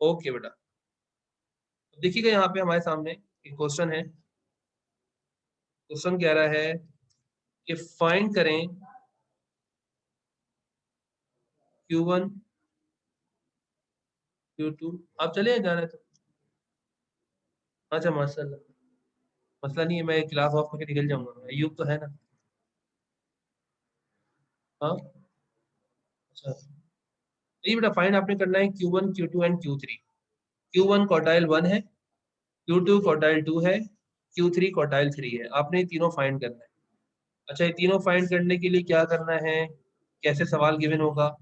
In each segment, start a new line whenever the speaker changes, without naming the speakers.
Okay बेटा, देखिएगा यहाँ पे हमारे सामने एक क्वेश्चन है। क्वेश्चन कह रहा है कि फाइंड करें Q1 Q2। आप चले जाना है तो अच्छा माशाल्लाह, मसला नहीं है, मैं क्लास ऑफ करके निकल जाऊंगा, अयूब तो है ना। हाँ अच्छा, ये बेटा फाइंड आपने करना है Q1 Q2 and Q3। Q1 quartile 1 है, Q2 क्वार्टाइल 2 है, Q3 क्वार्टाइल 3 है। आपने ये तीनों फाइंड करना है। अच्छा, ये तीनों फाइंड करने के लिए क्या करना है, कैसे सवाल गिवन होगा।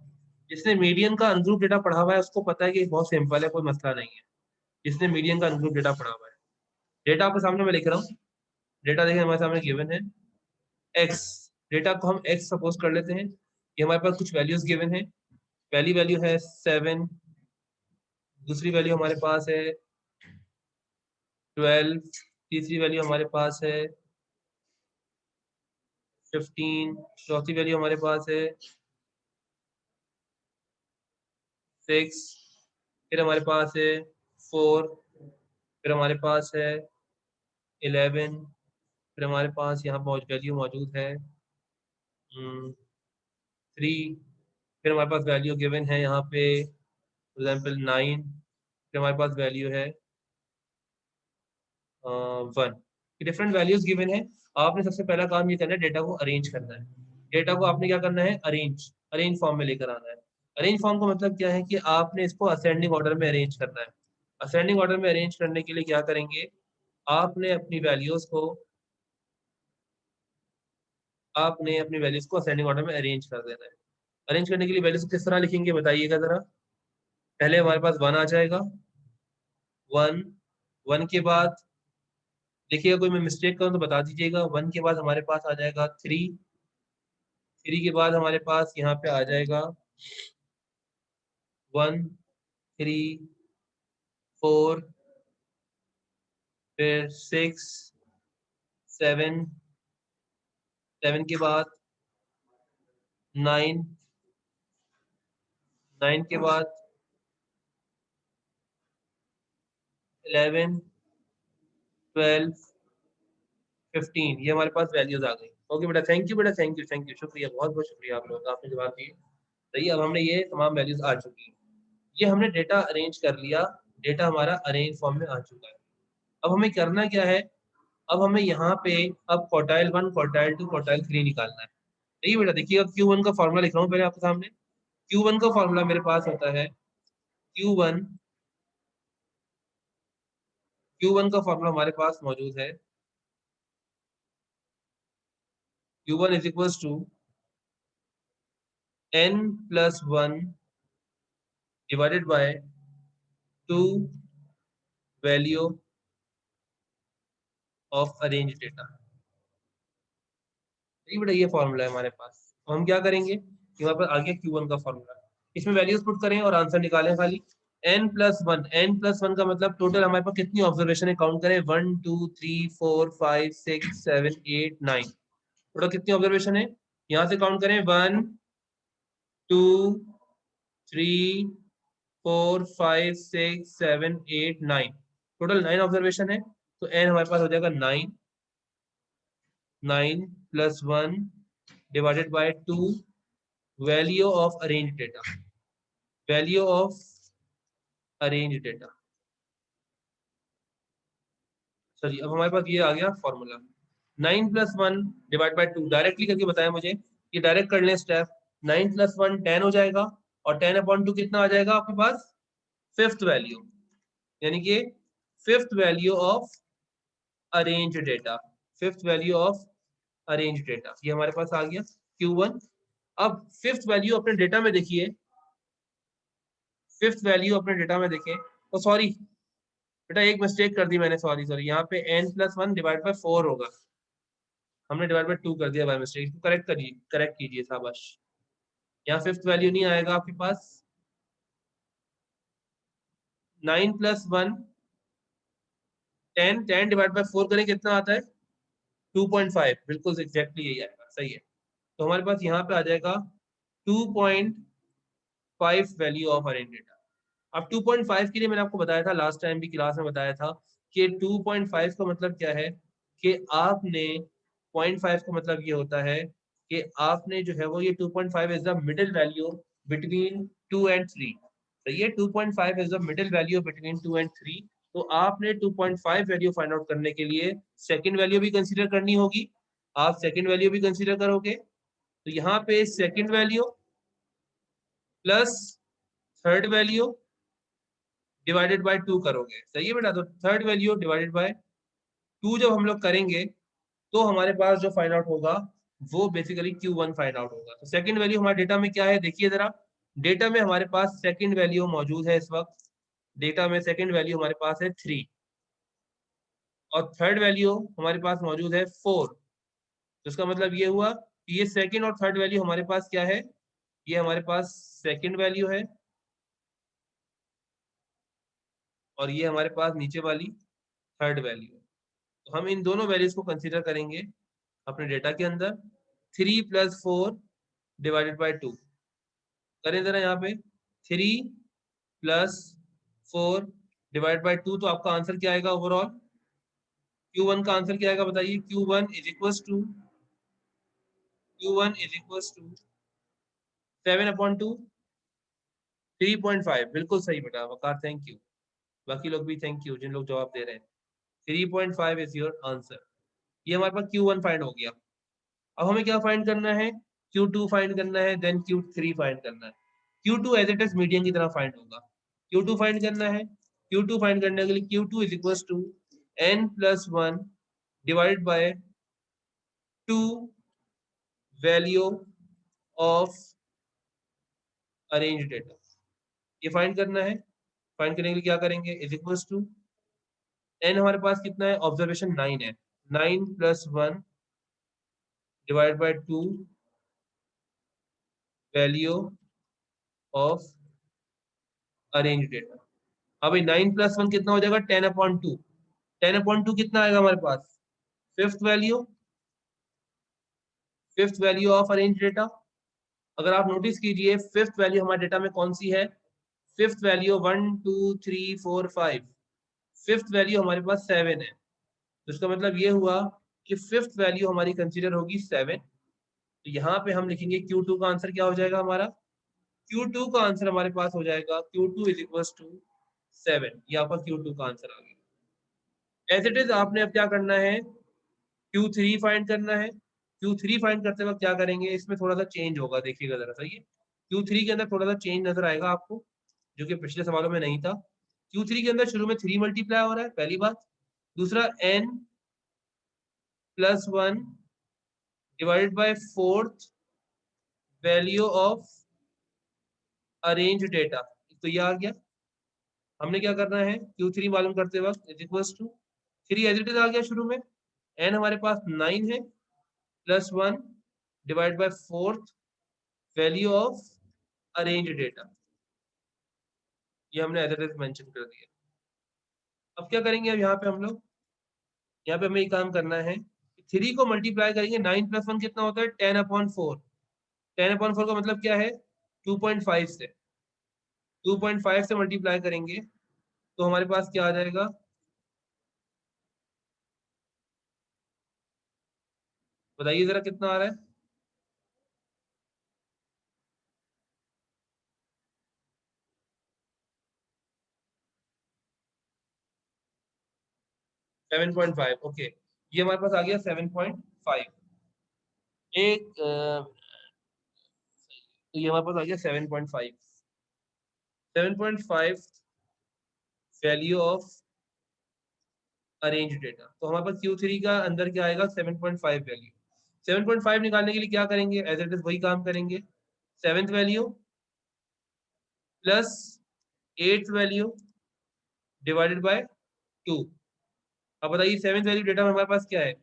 जिसने मीडियन का अनग्रुप डेटा पढ़ा हुआ है उसको पता है कि बहुत सिंपल है, कोई मसला नहीं है। जिसने मीडियन का अनग्रुप डेटा पढ़ा हुआ है, डेटा आपके सामने मैं लिख रहा हूँ। डेटा देखिए हमारे सामने गिवन है x। डेटा को हम x सपोज कर लेते हैं। ये हमारे पास कुछ वैल्यूज गिवन है। पहली वैल्यू है 7, दूसरी वैल्यू हमारे पास है 12, तीसरी वैल्यू हमारे पास है 15, चौथी वैल्यू हमारे पास है 6, फिर हमारे पास है 4, फिर हमारे पास है 11, फिर हमारे पास यहाँ वैल्यू मौजूद है 3, फिर हमारे पास वैल्यू गिवन है यहाँ पे फॉर एग्जाम्पल 9, फिर हमारे पास वैल्यू है 1। डिफरेंट वैल्यूज गिवन है। आपने सबसे पहला काम ये करना है, डेटा को अरेंज करना है। डेटा को आपने क्या करना है, अरेंज अरेंज फॉर्म में लेकर आना है। अरेंज फॉर्म का मतलब क्या है कि आपने इसको असेंडिंग ऑर्डर में अरेंज करना है। असेंडिंग ऑर्डर में अरेंज करने के लिए क्या करेंगे, आपने अपनी वैल्यूज को आपने अपनी वैल्यूज को असेंडिंग ऑर्डर में अरेंज कर देना है। अरेंज करने के लिए वैल्यूज किस तरह लिखेंगे बताइएगा जरा। पहले हमारे पास 1 आ जाएगा, 1। 1 के बाद देखिएगा, कोई मैं मिस्टेक करूँ तो बता दीजिएगा। 1 के बाद हमारे पास आ जाएगा 3, 3 के बाद हमारे पास यहाँ पे आ जाएगा 1, 3, 4, फिर 6, 7, 7 के बाद 9, 9 के बाद 11, 12, 15। ये हमारे पास वैल्यूज आ गई। ओके बेटा, थैंक यू बेटा, थैंक यू थैंक यू, शुक्रिया, बहुत बहुत शुक्रिया आप लोगों का, आपने जवाब दिए सही। अब हमने ये तमाम वैल्यूज आ चुकी हैं। ये हमने डेटा अरेंज कर लिया, डेटा हमारा अरेंज फॉर्म में आ चुका है। अब हमें करना क्या है, अब हमें यहाँ पे अब क्वार्टाइल 1, क्वार्टाइल 2, क्वार्टाइल 3 निकालना है। देखिए बेटा, देखिएगा Q1 का फॉर्मूला लिख रहा हूँ पहले आपके सामने। Q1 का फॉर्मूला मेरे पास होता है Q1 Q1 का फॉर्मूला हमारे पास मौजूद है। Q1 is equal to n+1 divided by 2 value of arrange data. ये बेटा ये फॉर्मूला है हमारे पास। तो हम क्या करेंगे, कि हमारे पास आ गया Q1 का फॉर्मूला, इसमें वैल्यूज पुट करें और आंसर निकालें खाली। n+1, n+1 का मतलब टोटल हमारे पास कितनी ऑब्जर्वेशन है, काउंट करें 1 2 3 4 5 6 7 8 9। टोटल कितनी ऑब्जर्वेशन है, यहाँ से काउंट करें 1 2 3 4 5 6 7 8 9। टोटल 9 ऑब्जर्वेशन है। तो n हमारे पास हो जाएगा 9, 9+1 divided by 2 value of arrange data, value of arrange data. Sorry, अब हमारे पास ये आ गया फॉर्मूला 9+1 डिवाइड बाय 2। डायरेक्टली करके बताया मुझे, ये डायरेक्ट कर लें स्टेप। 9+1 10 हो जाएगा, और 10/2 कितना आ जाएगा आपके पास, फिफ्थ वैल्यू, यानी कि fifth value of arrange data, fifth value of arrange data. ये हमारे पास आ गया Q1। अब फिफ्थ वैल्यू अपने डेटा में देखिए, फिफ्थ वैल्यू अपने डेटा में देखें। तो सॉरी बेटा, एक मिस्टेक कर दी मैंने, सॉरी सॉरी, यहाँ पे n+1 डिवाइड बाय 4 होगा, हमने डिवाइड बाय 2 कर दिया बाय मिस्टेक। इसको करेक्ट करिए, करेक्ट कीजिए, शाबाश। यहाँ फिफ्थ वैल्यू नहीं आएगा आपके पास। 9+1 10, 10 डिवाइड बाय 4 करें कितना आता है, 2.5। बिल्कुल एग्जैक्टली यही आएगा, सही है। तो हमारे पास यहाँ पे आ जाएगा 2.5 वैल्यू ऑफ अरेंज डेटा। अब 2.5 के लिए मैंने आपको बताया था, लास्ट टाइम भी क्लास में बताया था कि 2.5 का मतलब क्या है कि आपने 0.5 का मतलब ये होता है कि आपने जो है वो ये 2.5 is the middle value between 2 and 3। तो ये 2.5 is the middle value between 2 and 3। तो आपने 2.5 वैल्यू फाइंड आउट करने के लिए सेकंड वैल्यू भी कंसीडर करनी होगी। आप सेकंड वैल्यू भी कंसीडर करोगे, तो यहाँ पे second value plus third value divided by 2 करोगे। सही है बेटा? तो थर्ड वैल्यू डिवाइडेड बाय 2 जब हम लोग करेंगे तो हमारे पास जो फाइंड आउट होगा वो बेसिकली Q1 फाइंड आउट होगा। तो सेकंड वैल्यू हमारे डेटा में क्या है, देखिए जरा। डेटा में हमारे पास सेकंड वैल्यू मौजूद है इस वक्त। डेटा में सेकंड वैल्यू हमारे पास है 3 और थर्ड वैल्यू हमारे पास मौजूद है 4। तो इसका मतलब ये हुआ कि ये सेकंड और थर्ड वैल्यू हमारे पास क्या है, ये हमारे पास सेकंड वैल्यू है और ये हमारे पास नीचे वाली थर्ड वैल्यू है। तो हम इन दोनों वैल्यूज को कंसीडर करेंगे अपने डेटा के अंदर। 3 प्लस 4 डिवाइडेड बाई 2 करें जरा यहाँ पे। 3 प्लस 4 डिवाइड बाई 2, तो आपका आंसर क्या आएगा ओवरऑल? Q1 का आंसर क्या आएगा बताइए? Q1 7/2 3.5। बिल्कुल सही बेटा वकार, थैंक यू। बाकी लोग भी थैंक यू जिन लोग जवाब दे रहे हैं। 3.5 इज योर आंसर। ये हमारे पास Q1 फाइंड हो गया। अब हमें क्या फाइंड करना है? Q2 फाइंड करना है, देन Q3 फाइंड करना है। Q2 as it is median की तरह फाइंड होगा। Q2 फाइंड करना है। Q2 फाइंड करने के लिए Q2 is equal to n plus 1 divide by 2 value of arrange data. ये फाइंड करना है। फाइंड करने के लिए क्या करेंगे? इज इक्वल टू n हमारे पास कितना है? ऑब्जर्वेशन 9 है। 9 plus 1 divide by 2 value of arrange data. अभी 9 प्लस 1 कितना हो जाएगा? 10/2। 10/2 कितना आएगा हमारे पास? Fifth value. Fifth value of arrange data. अगर आप नोटिस कीजिए फिफ्थ वैल्यू हमारे डेटा में कौन सी है? Fifth value 1 2 3 4 5। फिफ्थ वैल्यू हमारे पास 7 है। तो इसका मतलब ये हुआ कि फिफ्थ वैल्यू हमारी कंसीडर होगी 7। तो यहाँ पे हम लिखेंगे Q2 का आंसर क्या हो जाएगा हमारा? Q2 का आंसर हमारे पास हो जाएगा Q2 इज इक्वल टू 7। ये आपका Q2 का आंसर आ गया। एज इट इज आपने अब क्या करना है? Q3 फाइंड करना है। Q3 फाइंड करते वक्त क्या करेंगे? इसमें थोड़ा सा चेंज होगा, देखिएगा जरा। सही है? Q3 के अंदर थोड़ा सा चेंज नजर आएगा आपको, जो कि पिछले सवालों में नहीं था। Q3 के अंदर शुरू में 3 मल्टीप्लाई हो रहा है, पहली बात। दूसरा n plus 1 divided by fourth value of arrange data. तो ये आ गया। हमने क्या करना है? Q3 मालूम करते वक्त is equal to 3 as it is आ गया शुरू में। n हमारे पास 9 है plus 1 divide by fourth value of arrange data. ये हमने एज इट इज मेंशन कर दिया। अब क्या करेंगे? अब यहाँ पे हम लोग, यहाँ पे हमें ये काम करना है। 3 को मल्टीप्लाई करेंगे। 9 प्लस 1 कितना होता है? 10/4। 10/4 का मतलब क्या है? 2.5 से। 2.5 से मल्टीप्लाई करेंगे तो हमारे पास क्या आ जाएगा? बताइए जरा कितना आ रहा है? 7.5। ओके, ये हमारे पास आ गया 7.5। एक तो ये हमारे पास आ गया 7.5। 7.5 वैल्यू ऑफ अरेंज डेटा। तो हमारे पास Q3 का अंदर क्या आएगा? 7.5 वैल्यू। 7.5 निकालने के लिए क्या करेंगे? एज इट इज वही काम करेंगे। Seventh value plus eighth value divided by 2। अब बताइए सेवेंथ वैल्यू डेटा में हमारे पास क्या है?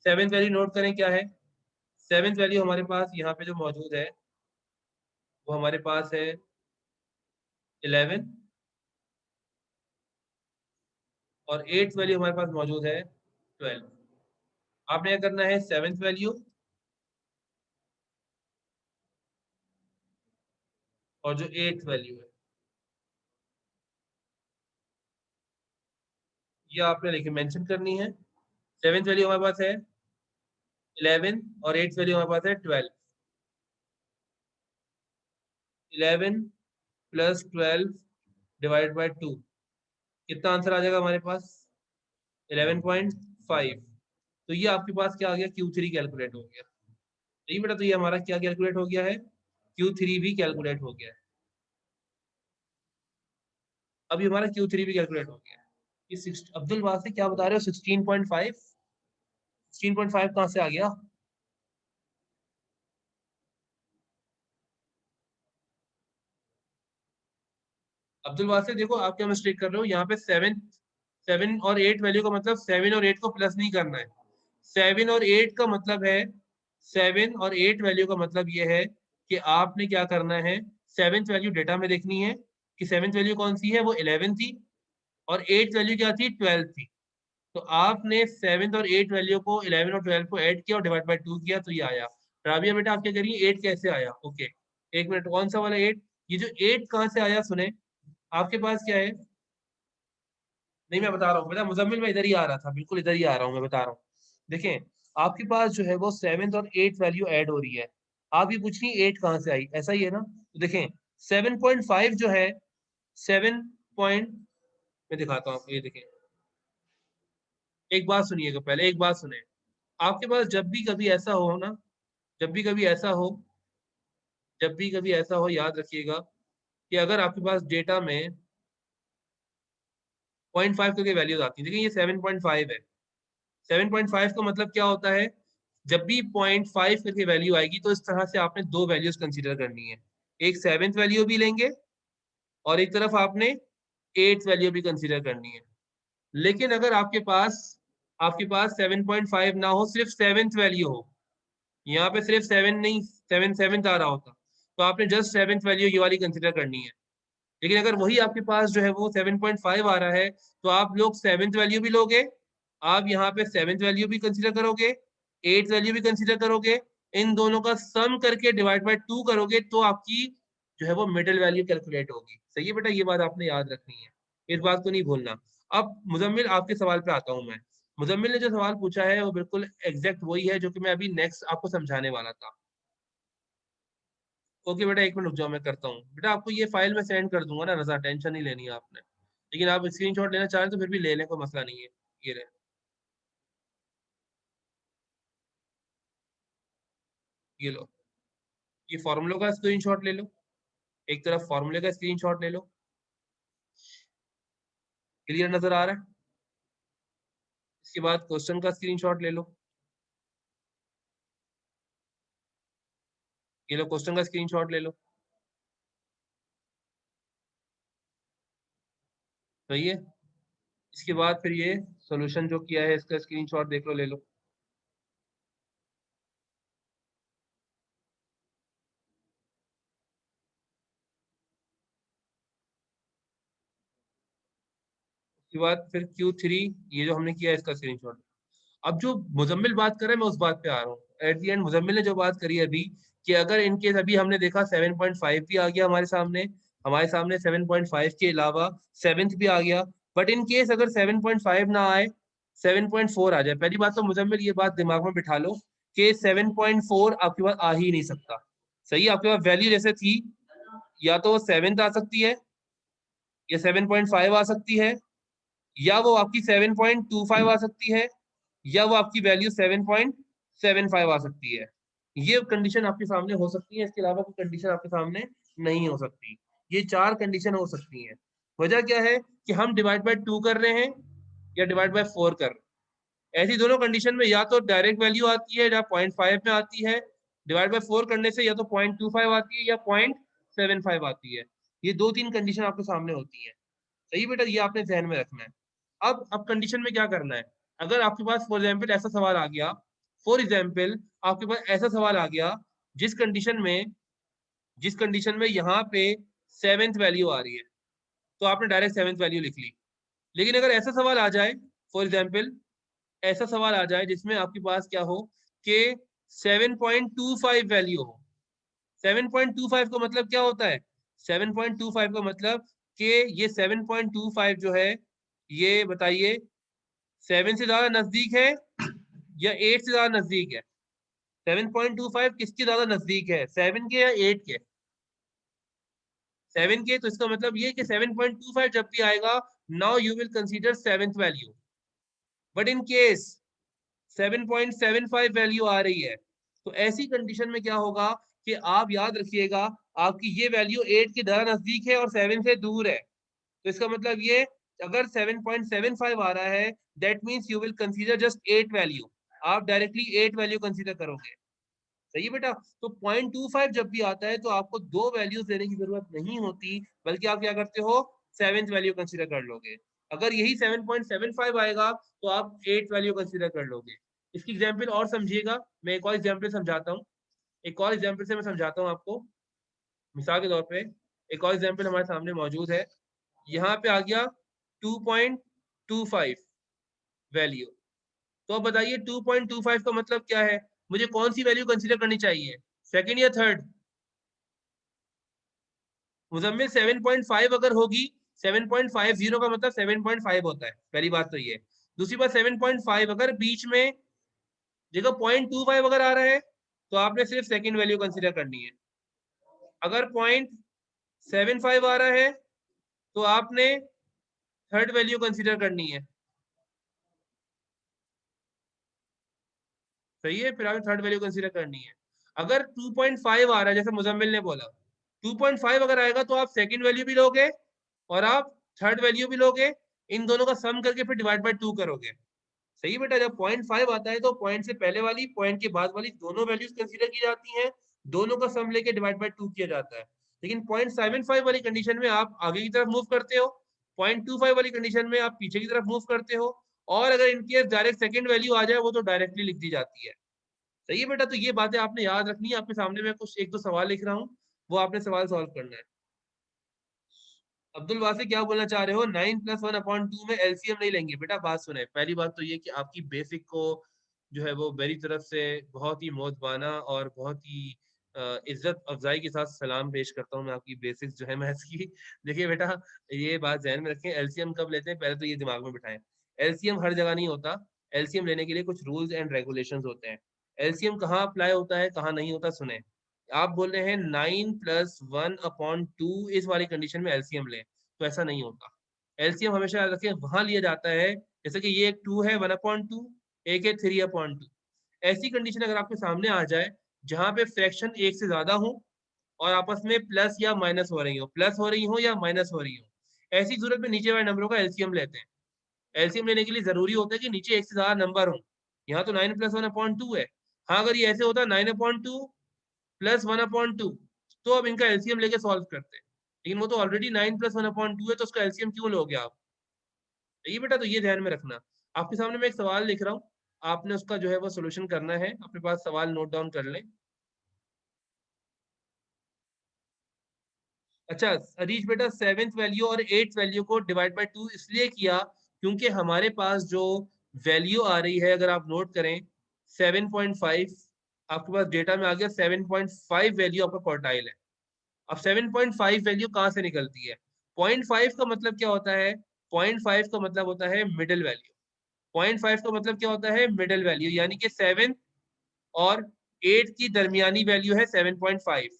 सेवेंथ वैल्यू नोट करें क्या है? सेवेंथ वैल्यू हमारे पास यहाँ पे जो मौजूद है वो हमारे पास है 11 और एट्थ वैल्यू हमारे पास मौजूद है 12। आपने क्या करना है? सेवेंथ वैल्यू, और जो एट्थ वैल्यू है ये आपने लिखे मेंशन करनी है। 7th वैल्यू हमारे पास है 11 और 8th वैल्यू हमारे पास है 12। 11 प्लस 12 डिवाइड बाय 2, कितना आंसर आ जाएगा हमारे पास? 11.5। तो ये आपके पास क्या आ गया? Q3 कैलकुलेट हो गया। सही बेटा, तो ये हमारा क्या कैलकुलेट हो गया है? Q3 भी कैलकुलेट हो गया है। अभी हमारा Q3 भी कैलकुलेट हो गया है। अब्दुल वासिक क्या बता रहे हो? 16.5? 16.5 कहाँ से आ गया? अब्दुल वासिक देखो आप क्या मिस्टेक कर रहे हो यहाँ पे। 7 और 8 वैल्यू का मतलब 7 और 8 को प्लस नहीं करना है। 7 और 8 का मतलब है, 7 और 8 वैल्यू का मतलब ये है कि आपने क्या करना है, 7th वैल्यू डेटा में देखनी है कि 7th वैल्यू कौन सी है, वो 11 थी, और 8th वैल्यू क्या थी? 12 थी। तो आपने 7th और 8 वैल्यू को, 11 और 12 को ऐड किया और डिवाइड बाय 2 किया, तो ये आया। राबिया बेटा आप क्या करिए, 8 कैसे आया? ओके, एक मिनट, कौन सा वाला 8? ये जो 8 कहाँ से आया सुने, आपके पास क्या है? नहीं मैं बता रहा हूँ बेटा, मुजम्मिल मैं इधर ही आ रहा था, बिल्कुल इधर ही आ रहा हूँ, मैं बता रहा हूँ। देखें, आपके पास जो है वो 7th और 8th वैल्यू ऐड हो रही है। आप ये पूछ रही 8 कहाँ से आई, ऐसा ही है ना? तो देखें 7.5 जो है, 7 पॉइंट, मैं दिखाता हूँ आपको, ये देखें। एक बात सुनिएगा, पहले एक बात सुने। आपके पास जब भी कभी ऐसा हो ना, जब भी कभी ऐसा हो, जब भी कभी ऐसा हो, याद रखिएगा कि अगर आपके पास डेटा में 0.5 करके वैल्यूज आती है, देखिए ये 7.5 है। 7.5 का मतलब क्या होता है? जब भी 0.5 करके वैल्यू आएगी तो इस तरह से आपने दो वैल्यूज कंसीडर करनी है। एक 7th वैल्यू भी लेंगे और एक तरफ आपने 8th वैल्यू भी कंसीडर करनी है। लेकिन अगर आपके पास 7.5 ना हो, सिर्फ 7th वैल्यू हो, यहाँ पे सिर्फ 7 नहीं, 7 आ रहा होता, तो आपने जस्ट 7th वैल्यू ये वाली कंसीडर करनी है। लेकिन अगर वही आपके पास जो है वो 7.5 आ रहा है, तो आप लोग 7th वैल्यू भी लोगे, आप यहाँ पे 7th वैल्यू भी कंसीडर करोगे, 8th वैल्यू भी कंसीडर करोगे, इन दोनों का सम करके डिवाइड बाय 2 करोगे, तो आपकी जो है वो मिडिल वैल्यू कैलकुलेट होगी। सही है बेटा, ये बात आपने याद रखनी है, इस बात को नहीं भूलना। अब मुजम्मिल आपके सवाल पे आता हूँ मैं। मुजम्मिल ने जो सवाल पूछा है वो बिल्कुल एग्जैक्ट वही है जो कि मैं अभी नेक्स्ट आपको समझाने वाला था। ओके बेटा, एक मिनट रुक जाओ, मैं करता हूँ बेटा, आपको ये फाइल मैं सेंड कर दूंगा ना रजा, टेंशन नहीं लेनी है आपने। लेकिन आप स्क्रीनशॉट लेना चाहें तो फिर भी ले लें, कोई मसला नहीं है। ये रहे, ये लो, ये फॉर्मूलों का स्क्रीनशॉट ले लो, एक तरफ फॉर्मूले का स्क्रीनशॉट ले लो। क्लियर नजर आ रहा है? इसके बाद क्वेश्चन का स्क्रीनशॉट ले लो, ये लो क्वेश्चन का स्क्रीनशॉट ले लो। सही है? इसके बाद फिर ये सॉल्यूशन जो किया है इसका स्क्रीनशॉट देख लो, ले लो। उसके बाद फिर Q3, ये जो हमने किया है इसका स्क्रीनशॉट। अब जो मुजम्मिल बात कर रहा है मैं उस बात पे आ रहा हूँ। एट दी एंड मुजम्मिल ने जो बात करी है अभी, कि अगर इनकेस अभी हमने देखा 7.5 भी आ गया हमारे सामने 7.5 के अलावा 7th भी आ गया, बट इन केस अगर 7.5 ना आए, 7.4 आ जाए, पहली बात तो मुजम्मिल ये बात दिमाग में बिठा लो कि 7.4 आपके पास आ ही नहीं सकता। सही, आपके पास वैल्यू जैसे थी, या तो 7th आ सकती है, या 7.5 आ सकती है, या वो आपकी 7.25 आ सकती है, या वो आपकी वैल्यू 7.75 आ सकती है। ये कंडीशन आपके सामने हो सकती है, इसके अलावा कोई कंडीशन आपके सामने नहीं हो सकती। ये चार कंडीशन हो सकती हैं। वजह क्या है कि हम डिवाइड बाय 2 कर रहे हैं या डिवाइड बाय 4 कर रहे हैं। ऐसी दोनों कंडीशन में या तो डायरेक्ट वैल्यू आती है या 0.5 में आती है, डिवाइड बाय 4 करने से या तो 0.25 आती है या 0.75 आती है। ये दो तीन कंडीशन आपके सामने होती है। सही बेटा, ये आपने ध्यान में रखना है। अब कंडीशन में क्या करना है, अगर आपके पास फॉर एग्जाम्पल ऐसा सवाल आ गया, फॉर एग्जाम्पल आपके पास ऐसा सवाल आ गया जिस कंडीशन में जिस कंडीशन में यहाँ पे 7th वैल्यू आ रही है, तो आपने डायरेक्ट 7th वैल्यू लिख ली। लेकिन अगर ऐसा सवाल आ जाए, फॉर एग्जाम्पल ऐसा सवाल आ जाए जिसमें आपके पास क्या हो कि 7.25 वैल्यू हो। 7.25 का मतलब क्या होता है? 7.25 का मतलब कि ये 7.25 जो है, ये बताइए 7 से ज्यादा नजदीक है या 8 से ज्यादा नजदीक है? 7.25 किसके ज्यादा नजदीक है, 7 के या 8 के? 7 के। तो इसका मतलब ये कि 7.25 जब भी आएगा, now you will consider seventh value. But in case 7.75 value आ रही है, तो ऐसी कंडीशन में क्या होगा कि आप याद रखिएगा, आपकी ये वैल्यू 8 के ज्यादा नजदीक है और 7 से दूर है। तो इसका मतलब ये, अगर 7.75 आ रहा है, that means you will consider just 8 value. आप डायरेक्टली 8 वैल्यू कंसीडर करोगे। सही है बेटा। तो 0.25 जब भी आता है तो आपको दो वैल्यूज देने की जरूरत नहीं होती, बल्कि आप क्या करते हो, सेवेंथ वैल्यू कंसीडर कर लोगे। अगर यही 7.75 आएगा तो आप 8 वैल्यू कंसीडर कर लोगे। इसकी एग्जाम्पल और समझिएगा, मैं एक और एग्जाम्पल समझाता हूँ। एक और एग्जाम्पल से मैं समझाता हूँ आपको। मिसाल के तौर पे एक और एग्जाम्पल हमारे सामने मौजूद है। यहाँ पे आ गया 2.25 वैल्यू। तो अब बताइए 2.25 का मतलब क्या है, मुझे कौन सी वैल्यू कंसीडर करनी चाहिए, सेकंड या थर्ड? मुजम्मिल 7.5 अगर होगी, 7.50 का मतलब 7.5 होता है, पहली बात तो ये। दूसरी बात 7.5 अगर बीच में देखो 0.25 अगर आ रहा है, तो आपने सिर्फ सेकंड वैल्यू कंसीडर करनी है। अगर 0.75 आ रहा है तो आपने थर्ड वैल्यू कंसीडर करनी है। सही है, फिर आपने थर्ड वैल्यू कंसीडर करनी है। अगर 2.5 आ रहा है, जैसे मुजम्मिल ने बोला, 2.5 अगर आएगा तो आप सेकंड वैल्यू भी लोगे और आप थर्ड वैल्यू भी लोगे, इन दोनों का सम करके फिर डिवाइड बाय 2 करोगे। सही है बेटा। जब 0.5 आता है तो पॉइंट से पहले वाली, पॉइंट के बाद वाली दोनों वैल्यूज कंसीडर की जाती हैं, दोनों का सम लेके डिवाइड बाय 2 किया जाता है। लेकिन 0.75 वाली कंडीशन में आप आगे की तरफ मूव करते हो, 0.25 वाली कंडीशन में आप पीछे की तरफ मूव करते हो, और अगर इनकेस डायरेक्ट सेकंड वैल्यू आ जाए वो तो डायरेक्टली लिख दी जाती है। सही है बेटा। तो ये बातें आपने याद रखनी है। आपके सामने मैं कुछ एक दो सवाल लिख रहा हूँ, वो आपने सवाल सॉल्व करना है। अब्दुल वासी क्या बोलना चाह रहे हो, 9+1/2 में एलसीएम नहीं लेंगे? बेटा बात सुने, पहली बात तो ये कि आपकी बेसिक को जो है वो मेरी तरफ से बहुत ही मोहब्बाना और बहुत ही इज्जत अफजाई के साथ सलाम पेश करता हूँ मैं आपकी बेसिक्स जो है मैथ्स की। देखिए बेटा, ये बात ध्यान में रखें, एलसीएम कब लेते हैं पहले तो ये दिमाग में बिठाएं। एलसीएम हर जगह नहीं होता। एलसीएम लेने के लिए कुछ रूल्स एंड रेगुलेशंस होते हैं। एलसीएम कहाँ अप्लाई होता है कहाँ नहीं होता, सुने। आप बोल रहे हैं 9+1/2 इस वाली कंडीशन में एलसीएम लें, तो ऐसा नहीं होता। एलसीएम हमेशा याद रखें वहां लिया जाता है, जैसे कि ये एक 2 है 1/2, एक है 3/2। ऐसी कंडीशन अगर आपके सामने आ जाए जहां पे फ्रैक्शन एक से ज्यादा हो और आपस में प्लस या माइनस हो रही हो, प्लस हो रही हो या माइनस हो रही हो, ऐसी सूरत में नीचे वाले नंबरों का एलसीएम लेते हैं। एलसीएम लेने के लिए जरूरी होता है कि नीचे एक से ज्यादा नंबर हो। यहाँ तो 9+1/2 है। हाँ, अगर ये ऐसे होता 9/2 +1/2, तो अब इनका एलसीएम लेके सॉल्व करते हैं। लेकिन वो तो ऑलरेडी 9+1/2 है, तो उसका एलसीएम क्यों लोगे आप? ये बेटा, तो ये ध्यान में रखना। आपके सामने मैं एक सवाल लिख रहा हूँ, आपने उसका जो है वो सोल्यूशन करना है। अपने पास सवाल नोट डाउन कर लें। अच्छा अरीज बेटा, सेवेंथ वैल्यू और एट्थ वैल्यू को डिवाइड बाय 2 इसलिए किया क्योंकि हमारे पास जो वैल्यू आ रही है, अगर आप नोट करें 7.5, आपके पास डेटा में आ गया 7.5 वैल्यू आपका क्वार्टाइल है। अब 7.5 वैल्यू कहाँ से निकलती है? 0.5 का मतलब क्या होता है? 0.5 का मतलब होता है मिडिल वैल्यू। 0.5 का मतलब क्या होता है? मिडिल वैल्यू, यानी कि 7 और 8 की दरमियानी वैल्यू है 7.5।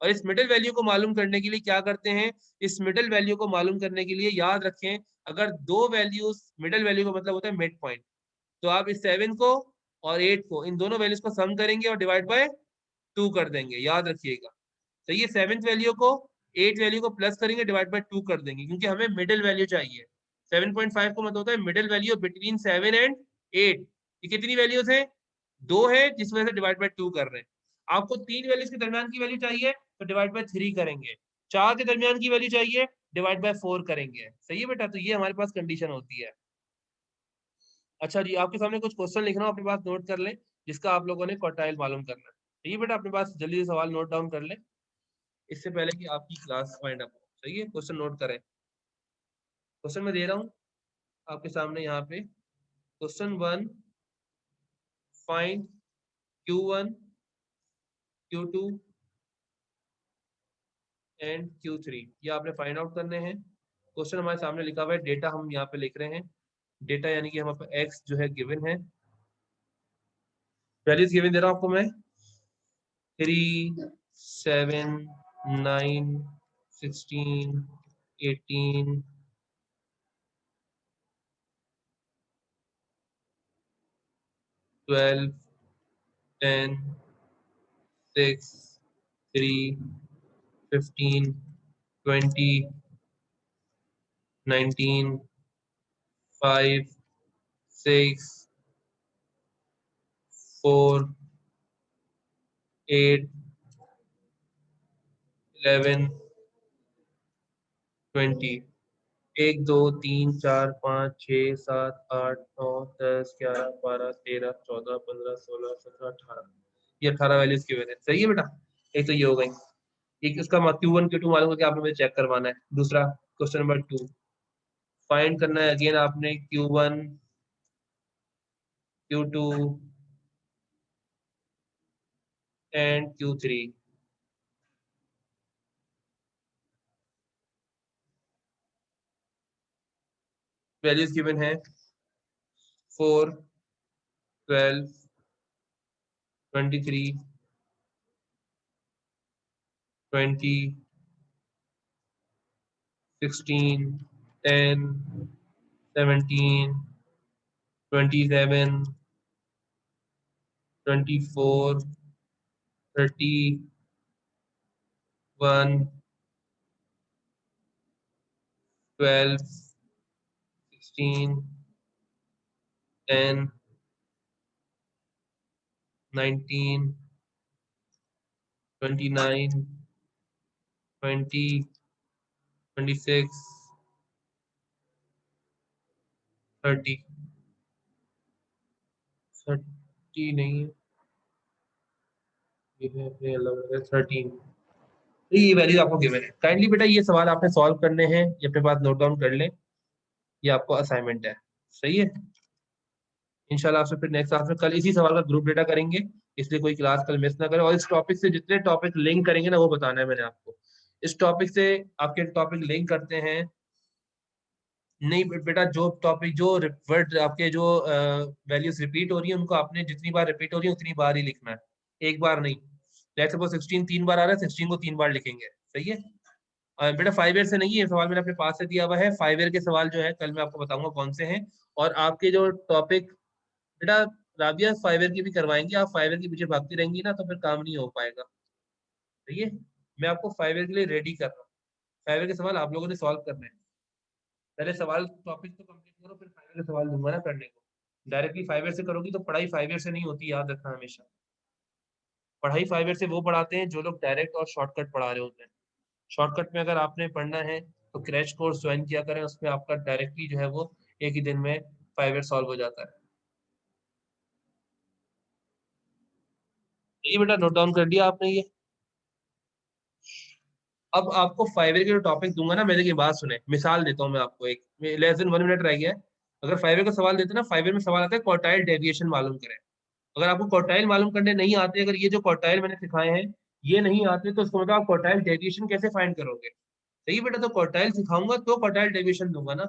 और इस मिडिल वैल्यू को मालूम करने के लिए क्या करते हैं, इस मिडिल वैल्यू को मालूम करने के लिए याद रखें, अगर दो वैल्यूज, मिडिल वैल्यू का मतलब होता है मिड पॉइंट, तो आप इस 7 को और 8 को, इन दोनों वैल्यूज को सम करेंगे और डिवाइड बाय 2 कर देंगे, याद रखिएगा। तो ये सेवेंथ वैल्यू को 8 वैल्यू को प्लस करेंगे, डिवाइड बाय 2 कर देंगे, क्योंकि हमें मिडिल वैल्यू चाहिए। 7.5 को मतलब होता है मिडिल वैल्यू बिटवीन 7 एंड 8। ये कितनी वैल्यूज हैं? दो है, जिस वजह से डिवाइड बाय 2 कर रहे हैं। आपको तीन वैल्यूज के दरमियान की वैल्यू चाहिए तो डिवाइड बाय 3 करेंगे। चार के दरमियान की वैल्यू चाहिए, डिवाइड बाय 4 करेंगे। सही है बेटा। तो ये हमारे पास कंडीशन होती है। अच्छा जी, आपके सामने कुछ क्वेश्चन लिख रहा हूँ, अपने पास नोट कर लें, जिसका आप लोगों ने क्वार्टाइल मालूम करना है। ठीक है बेटा, अपने पास जल्दी से सवाल नोट डाउन कर लें इससे पहले कि आपकी क्लास वाइंड अप हो। सही है, क्वेश्चन नोट करें। क्वेश्चन मैं दे रहा हूँ आपके सामने यहाँ पे। Question 1, find Q1, Q2 and Q3। ये आपने फाइंड आउट करने हैं। क्वेश्चन हमारे सामने लिखा हुआ है, डेटा हम यहाँ पे लिख रहे हैं। डेटा यानी कि हमारे पास एक्स जो है गिवन है, वैल्यूज गिवन दे रहा हूं आपको मैं 3, 7, 9, 16, 18, 12, 10, 6, 3, 15, 20, 19, 5, 6, 4, 8, 11, 20, 1, 2, 3, 4, 5, 6, 7, 8, 9, 10, 11, 12, 13, 14, 15, 16, 17, 18, ये 18 वैल्यूज की वजह सही है बेटा। एक तो ये हो गई, एक इसका Q1 Q2 मालूम है कि आपने मुझे चेक करवाना है। दूसरा क्वेश्चन नंबर 2 फाइंड करना है अगेन आपने Q1 Q2 and Q3। Values given है 4, 12, 23, 20, 16, 10, 17, 27, 24, 31, 12, 16, 10, 19, 29, 20, 26, 30, 30 नहीं है, ये है अपने अलग है 13। ये वैल्यूज आपको गिवन है। काइंडली बेटा ये सवाल आपने सॉल्व करने हैं, ये अपने पास नोट डाउन कर लें, ये आपको असाइनमेंट है। सही है। इंशाल्लाह आपसे फिर नेक्स्ट क्लास में कल इसी सवाल का ग्रुप डेटा करेंगे, इसलिए कोई क्लास कल मिस ना करें। और इस टॉपिक से जितने टॉपिक लिंक करेंगे ना वो बताना है मैंने आपको। इस टॉपिक से आपके टॉपिक लिंक करते हैं नहीं बेटा, जो टॉपिक जो वर्ड आपके जो वैल्यूज रिपीट हो रही है उनको आपने जितनी बार रिपीट हो रही है उतनी बार ही लिखना है, एक बार नहीं। लेट्स सपोज 16 3 बार आ रहा है, 16 को 3 बार लिखेंगे। सही है। बेटा 5 ईयर से नहीं है सवाल, मैंने अपने पास से दिया हुआ है। 5 ईयर के सवाल जो है कल मैं आपको बताऊंगा कौन से हैं। और आपके जो टॉपिक बेटा राबिया 5 ईयर की भी करवाएंगे, आप 5 ईयर के पीछे भागती रहेंगी ना तो फिर काम नहीं हो पाएगा। सही है। मैं आपको 5 ईयर के लिए रेडी कर रहा हूँ। 5 ईयर के सवाल आप लोगों ने सॉल्व करने हैं। पहले सवाल टॉपिक तो कंप्लीट करो, फिर 5 ईयर के सवाल दूंगा ना करने को। डायरेक्टली 5 ईयर से करोगी तो पढ़ाई 5 ईयर से नहीं होती, याद रखना हमेशा। पढ़ाई 5 ईयर से वो पढ़ाते हैं जो लोग डायरेक्ट और शॉर्टकट पढ़ा रहे होते हैं। शॉर्टकट में अगर आपने पढ़ना है तो क्रैश कोर्स ज्वाइन किया करें, उसमें आपका डायरेक्टली जो है वो एक ही दिन में 5 ईयर सॉल्व हो जाता है। ये बेटा नोट डाउन कर दिया आपने ये। अब आपको 5 ईयर के जो टॉपिक दूंगा ना, मेरे की बात सुने, मिसाल देता हूँ मैं आपको एक, लेस देन 1 मिनट रह गया है। अगर 5 ईयर का सवाल देते ना, 5 ईयर में सवाल आता है क्वार्टाइल डेविएशन मालूम करें। अगर आपको क्वार्टाइल मालूम करने नहीं आते, अगर ये जो क्वार्टाइल मैंने सिखाए हैं ये नहीं आते, तो उसको मतलब आप क्वार्टाइल डेविएशन कैसे फाइंड करोगे। सही बेटा, तो क्वार्टाइल सिखाऊंगा तो क्वार्टाइल डेविएशन दूंगा ना।